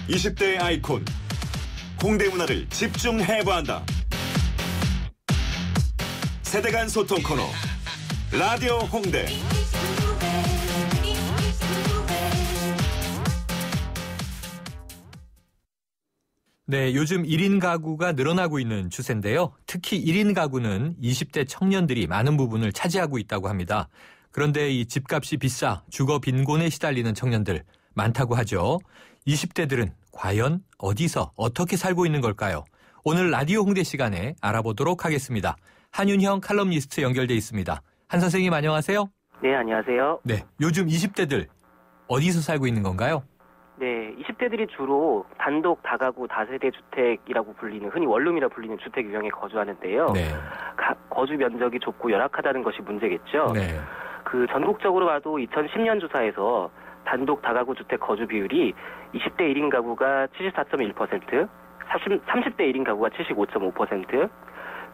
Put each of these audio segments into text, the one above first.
20대의 아이콘 홍대 문화를 집중 해부한다. 세대 간 소통 코너 라디오 홍대. 네, 요즘 1인 가구가 늘어나고 있는 추세인데요. 특히 1인 가구는 20대 청년들이 많은 부분을 차지하고 있다고 합니다. 그런데 이 집값이 비싸 주거 빈곤에 시달리는 청년들 많다고 하죠. 20대들은 과연 어디서 어떻게 살고 있는 걸까요? 오늘 라디오 홍대 시간에 알아보도록 하겠습니다. 한윤형 칼럼니스트 연결돼 있습니다. 한 선생님 안녕하세요. 네, 안녕하세요. 네, 요즘 20대들 어디서 살고 있는 건가요? 네, 20대들이 주로 단독 다가구 다세대 주택이라고 불리는, 흔히 원룸이라 불리는 주택 유형에 거주하는데요. 네. 거주 면적이 좁고 열악하다는 것이 문제겠죠. 네. 전국적으로 봐도 2010년 조사에서 단독 다가구 주택 거주 비율이 20대 1인 가구가 74.1%, 30대 1인 가구가 75.5%,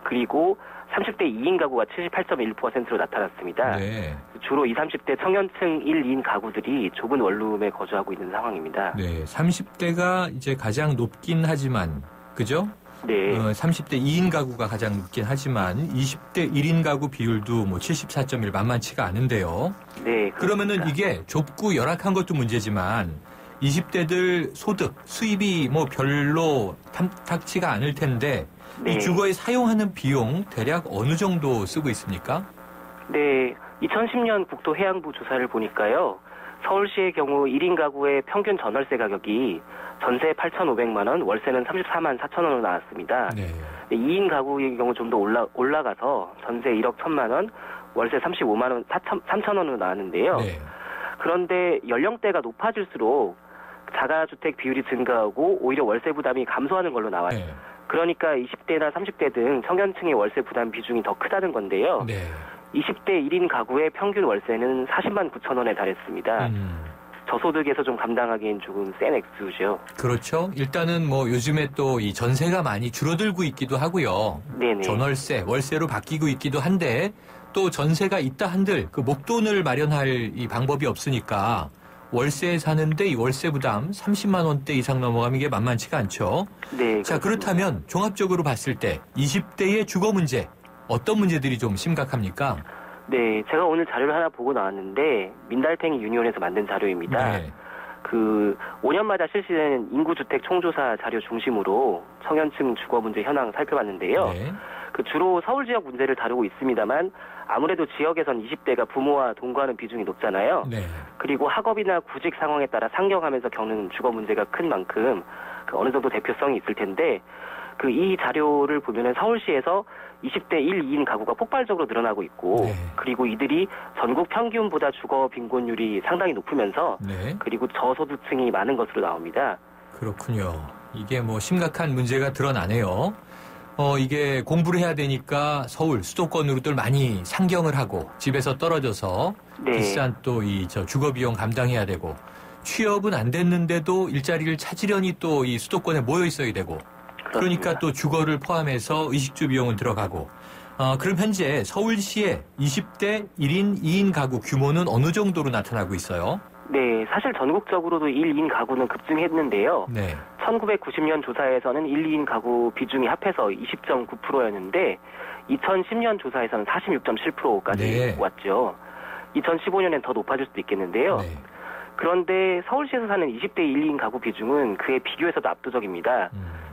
그리고 30대 2인 가구가 78.1%로 나타났습니다. 네. 주로 20, 30대 청년층 1, 2인 가구들이 좁은 원룸에 거주하고 있는 상황입니다. 네, 30대가 이제 가장 높긴 하지만, 그죠? 네. 30대 2인 가구가 가장 높긴 하지만 20대 1인 가구 비율도 뭐 74.1 만만치가 않은데요. 네. 그러면은 이게 좁고 열악한 것도 문제지만 20대들 소득, 수입이 뭐 별로 탐탁치가 않을 텐데 네. 이 주거에 사용하는 비용 대략 어느 정도 쓰고 있습니까? 네. 2010년 국토해양부 조사를 보니까요. 서울시의 경우 1인 가구의 평균 전월세 가격이 전세 8,500만 원, 월세는 34만 4천 원으로 나왔습니다. 네. 2인 가구의 경우 좀 더 올라가서 전세 1억 1천만 원, 월세 35만 원, 3천 원으로 나왔는데요. 네. 그런데 연령대가 높아질수록 자가주택 비율이 증가하고 오히려 월세 부담이 감소하는 걸로 나와요. 네. 그러니까 20대나 30대 등 청년층의 월세 부담 비중이 더 크다는 건데요. 네. 20대 1인 가구의 평균 월세는 40만 9천 원에 달했습니다. 저소득에서 좀 감당하기엔 조금 센 액수죠. 그렇죠. 일단은 뭐 요즘에 또 이 전세가 많이 줄어들고 있기도 하고요. 네네. 전월세, 월세로 바뀌고 있기도 한데 또 전세가 있다 한들 그 목돈을 마련할 이 방법이 없으니까 월세에 사는데 이 월세 부담 30만 원대 이상 넘어가면 이게 만만치가 않죠. 네. 자, 그렇다면 종합적으로 봤을 때 20대의 주거 문제 어떤 문제들이 좀 심각합니까? 네, 제가 오늘 자료를 하나 보고 나왔는데 민달팽이 유니온에서 만든 자료입니다. 네. 5년마다 실시되는 인구주택 총조사 자료 중심으로 청년층 주거 문제 현황 살펴봤는데요. 네. 주로 서울 지역 문제를 다루고 있습니다만 아무래도 지역에선 20대가 부모와 동거하는 비중이 높잖아요. 네. 그리고 학업이나 구직 상황에 따라 상경하면서 겪는 주거 문제가 큰 만큼 어느 정도 대표성이 있을 텐데 이 자료를 보면은 서울시에서 20대 1, 2인 가구가 폭발적으로 늘어나고 있고 네. 그리고 이들이 전국 평균보다 주거 빈곤율이 상당히 높으면서 네. 그리고 저소득층이 많은 것으로 나옵니다. 그렇군요. 이게 뭐 심각한 문제가 드러나네요. 이게 공부를 해야 되니까 서울 수도권으로들 많이 상경을 하고 집에서 떨어져서 네. 비싼 또 주거 비용 감당해야 되고 취업은 안 됐는데도 일자리를 찾으려니 또 이 수도권에 모여 있어야 되고 그러니까 또 주거를 포함해서 의식주 비용은 들어가고 그럼 현재 서울시의 20대 1인 2인 가구 규모는 어느 정도로 나타나고 있어요? 네, 사실 전국적으로도 1, 2인 가구는 급증했는데요. 네. 1990년 조사에서는 1, 2인 가구 비중이 합해서 20.9%였는데 2010년 조사에서는 46.7%까지 네. 왔죠. 2015년엔 더 높아질 수도 있겠는데요. 네. 그런데 서울시에서 사는 20대 1, 2인 가구 비중은 그에 비교해서도 압도적입니다.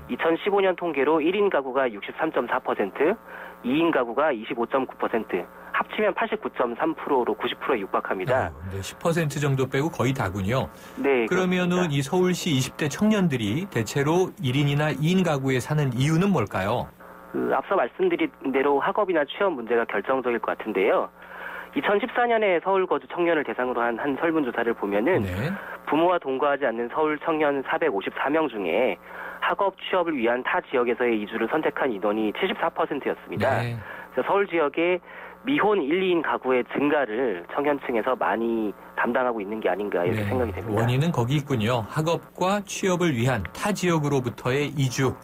2015년 통계로 1인 가구가 63.4%, 2인 가구가 25.9%, 합치면 89.3%로 90%에 육박합니다. 네, 10% 정도 빼고 거의 다군요. 네. 그러면은 그렇습니다. 이 서울시 20대 청년들이 대체로 1인이나 2인 가구에 사는 이유는 뭘까요? 앞서 말씀드린 대로 학업이나 취업 문제가 결정적일 것 같은데요. 2014년에 서울 거주 청년을 대상으로 한 설문조사를 보면은 네. 부모와 동거하지 않는 서울 청년 454명 중에 학업 취업을 위한 타 지역에서의 이주를 선택한 인원이 74%였습니다. 네. 그래서 서울 지역의 미혼 1, 2인 가구의 증가를 청년층에서 많이 담당하고 있는 게 아닌가 이렇게 생각이 됩니다. 원인은 거기 있군요. 학업과 취업을 위한 타 지역으로부터의 이주.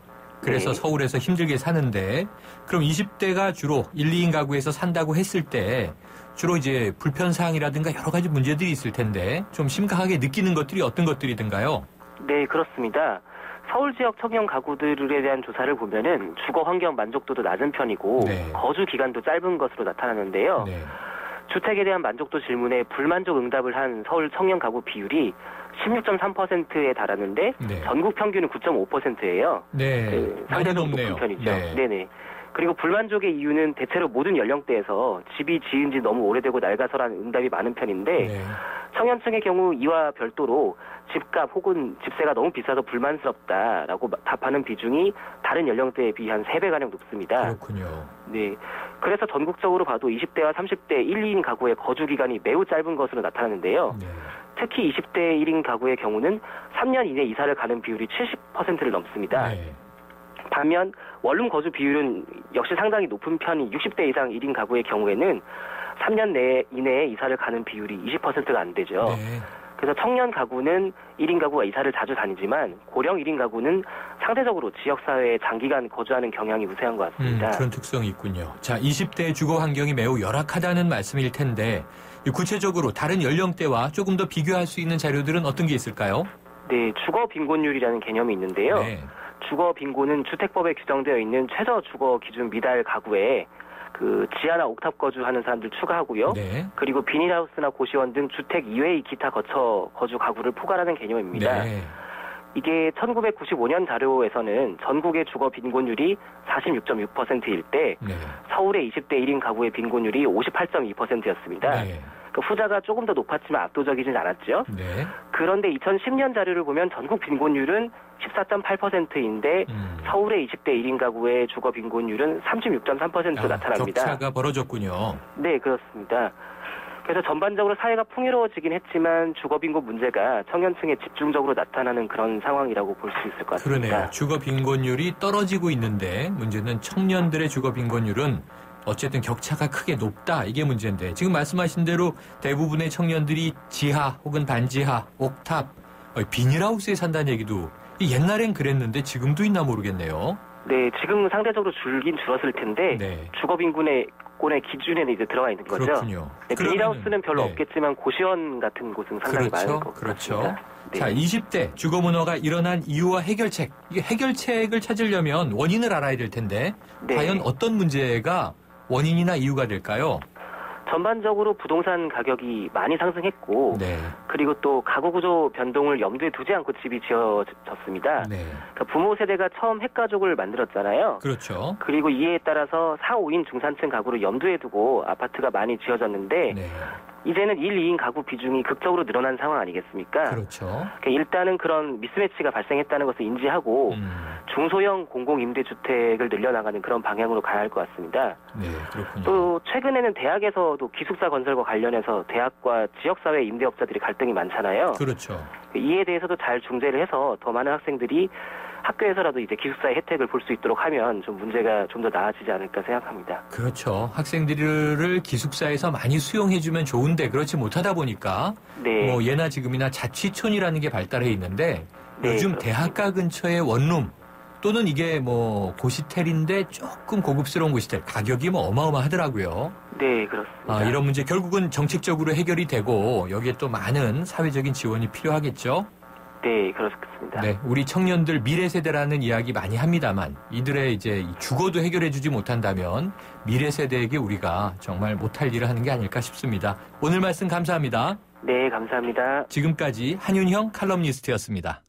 그래서 네. 서울에서 힘들게 사는데 그럼 20대가 주로 1, 2인 가구에서 산다고 했을 때 주로 이제 불편사항이라든가 여러 가지 문제들이 있을 텐데 좀 심각하게 느끼는 것들이 어떤 것들이든가요? 네, 그렇습니다. 서울 지역 청년 가구들에 대한 조사를 보면은 주거 환경 만족도도 낮은 편이고 네. 거주 기간도 짧은 것으로 나타나는데요. 네. 주택에 대한 만족도 질문에 불만족 응답을 한 서울 청년 가구 비율이 16.3%에 달하는데 네. 전국 평균은 9.5%예요. 네. 많이 상대적으로 높네요. 높은 편이죠. 네. 네네. 그리고 불만족의 이유는 대체로 모든 연령대에서 집이 지은 지 너무 오래되고 낡아서라는 응답이 많은 편인데 네. 청년층의 경우 이와 별도로 집값 혹은 집세가 너무 비싸서 불만스럽다라고 답하는 비중이 다른 연령대에 비해 한 3배가량 높습니다. 그렇군요. 네. 그래서 전국적으로 봐도 20대와 30대 1, 2인 가구의 거주 기간이 매우 짧은 것으로 나타나는데요. 네. 특히 20대 1인 가구의 경우는 3년 이내 이사를 가는 비율이 70%를 넘습니다. 네. 반면 원룸 거주 비율은 역시 상당히 높은 편인 60대 이상 1인 가구의 경우에는 3년 이내에 이사를 가는 비율이 20%가 안 되죠. 네. 그래서 청년 가구는 1인 가구가 이사를 자주 다니지만 고령 1인 가구는 상대적으로 지역사회에 장기간 거주하는 경향이 우세한 것 같습니다. 그런 특성이 있군요. 자, 20대 주거 환경이 매우 열악하다는 말씀일 텐데 구체적으로 다른 연령대와 조금 더 비교할 수 있는 자료들은 어떤 게 있을까요? 네, 주거 빈곤율이라는 개념이 있는데요. 네. 주거 빈곤은 주택법에 규정되어 있는 최저 주거 기준 미달 가구에 그 지하나 옥탑 거주하는 사람들 추가하고요. 네. 그리고 비닐하우스나 고시원 등 주택 이외의 기타 거주 가구를 포괄하는 개념입니다. 네. 이게 1995년 자료에서는 전국의 주거 빈곤율이 46.6%일 때 네. 서울의 20대 1인 가구의 빈곤율이 58.2%였습니다. 네. 그 후자가 조금 더 높았지만 압도적이진 않았죠. 네. 그런데 2010년 자료를 보면 전국 빈곤율은 14.8%인데 서울의 20대 1인 가구의 주거 빈곤율은 36.3%로 나타납니다. 격차가 벌어졌군요. 네, 그렇습니다. 그래서 전반적으로 사회가 풍요로워지긴 했지만 주거 빈곤 문제가 청년층에 집중적으로 나타나는 그런 상황이라고 볼 수 있을 것 같습니다. 그러네요. 주거 빈곤율이 떨어지고 있는데 문제는 청년들의 주거 빈곤율은 어쨌든 격차가 크게 높다. 이게 문제인데 지금 말씀하신 대로 대부분의 청년들이 지하 혹은 반지하, 옥탑, 비닐하우스에 산다는 얘기도 옛날엔 그랬는데 지금도 있나 모르겠네요. 네, 지금 상대적으로 줄긴 줄었을 텐데 네. 주거 빈곤의 기준에는 이제 들어가 있는 거죠. 그렇군요. 네, 비닐하우스는 별로 네. 없겠지만 고시원 같은 곳은 상당히 많을 것 그렇죠. 같습니다. 네. 자, 20대 주거 문화가 일어난 이유와 해결책. 이 해결책을 찾으려면 원인을 알아야 될 텐데 네. 과연 어떤 문제가 원인이나 이유가 될까요? 전반적으로 부동산 가격이 많이 상승했고 네. 그리고 또 가구 구조 변동을 염두에 두지 않고 집이 지어졌습니다. 네. 그러니까 부모 세대가 처음 핵가족을 만들었잖아요. 그렇죠. 그리고 이에 따라서 4, 5인 중산층 가구를 염두에 두고 아파트가 많이 지어졌는데 네. 이제는 1, 2인 가구 비중이 극적으로 늘어난 상황 아니겠습니까? 그렇죠. 그러니까 일단은 그런 미스매치가 발생했다는 것을 인지하고 중소형 공공임대주택을 늘려나가는 그런 방향으로 가야 할 것 같습니다. 네, 그렇군요. 또 최근에는 대학에서도 기숙사 건설과 관련해서 대학과 지역사회 임대업자들이 갈등이 많잖아요. 그렇죠. 이에 대해서도 잘 중재를 해서 더 많은 학생들이 학교에서라도 이제 기숙사의 혜택을 볼 수 있도록 하면 좀 문제가 좀 더 나아지지 않을까 생각합니다. 그렇죠. 학생들을 기숙사에서 많이 수용해주면 좋은데 그렇지 못하다 보니까 네. 뭐 예나 지금이나 자취촌이라는 게 발달해 있는데 네, 요즘 그렇습니다. 대학가 근처의 원룸 또는 이게 뭐 고시텔인데 조금 고급스러운 고시텔 가격이 뭐 어마어마하더라고요. 네, 그렇습니다. 이런 문제 결국은 정책적으로 해결이 되고 여기에 또 많은 사회적인 지원이 필요하겠죠. 네, 그렇습니다. 네, 우리 청년들 미래 세대라는 이야기 많이 합니다만 이들의 이제 이 주거도 해결해주지 못한다면 미래 세대에게 우리가 정말 못할 일을 하는 게 아닐까 싶습니다. 오늘 말씀 감사합니다. 네, 감사합니다. 지금까지 한윤형 칼럼니스트였습니다.